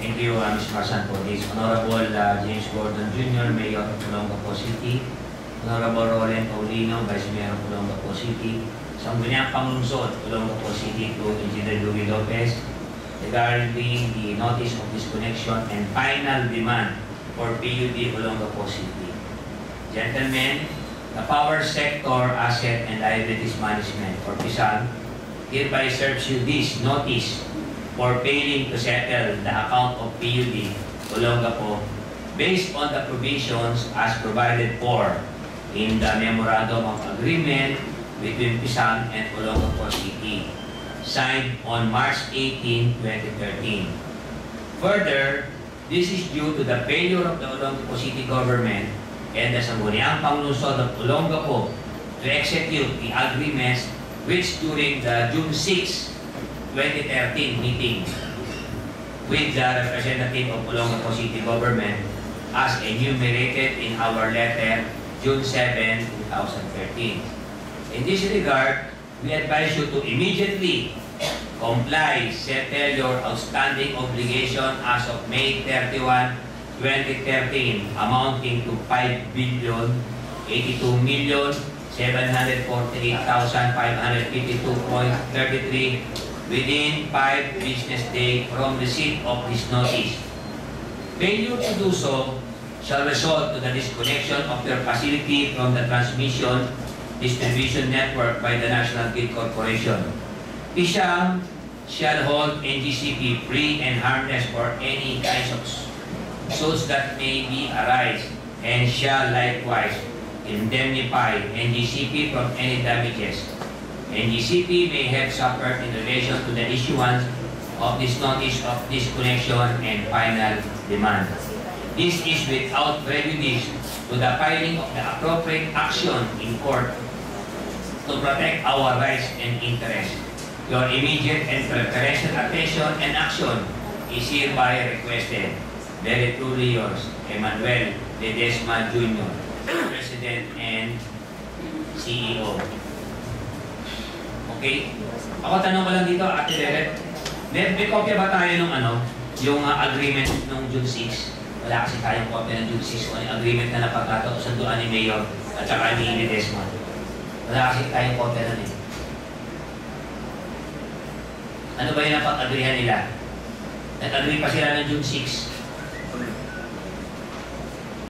Thank you, Ms. Marsan, for this. Honorable James Gordon Jr., Mayor of Olongapo City. Honorable Roland Paulino, Vice Mayor of Olongapo City. Sangguniang Panglungsod, Olongapo City to Engineer Louis Lopez regarding the notice of disconnection and final demand for PUD Olongapo City. Gentlemen, the Power Sector Asset and Liabilities Management, or PISAL, hereby serves you this notice for failing to settle the account of PUD Olongapo based on the provisions as provided for in the Memorandum of Agreement between PISAL and Olongapo City, signed on March 18, 2013. Further, this is due to the failure of the Olongapo City government and the Sangguniang Panglungsod of Olongapo to execute the agreements which during the June 6, 2013 meeting with the representative of Olongapo City government as enumerated in our letter June 7, 2013. In this regard, we advise you to immediately comply, settle your outstanding obligation as of May 31, 2013 amounting to 5,082,748,552.33 within 5 business days from receipt of this notice. Failure to do so shall result to the disconnection of your facility from the transmission distribution network by the National Grid Corporation. PISAL shall hold NGCP free and harmless for any kinds of suits that may be arise and shall likewise indemnify NGCP from any damages NGCP may have suffered in relation to the issuance of this notice of disconnection and final demand. This is without prejudice to the filing of the appropriate action in court to protect our rights and interests. Your immediate and preferential attention and action is hereby requested. Very truly yours, Emmanuel Ledesma Jr., President and CEO. Okay? Ako tanong ko lang dito, Ate Leret, may kopya ba tayo nung yung agreement nung June 6? Wala kasi tayong kopya ng June 6 o yung agreement na napagkatausanduan ni Mayor at saka ni Ledesma. Wala kasi tayong kopya nun eh. Ano ba yung napag-agreehan nila? Nag-agree pa sila ng June 6.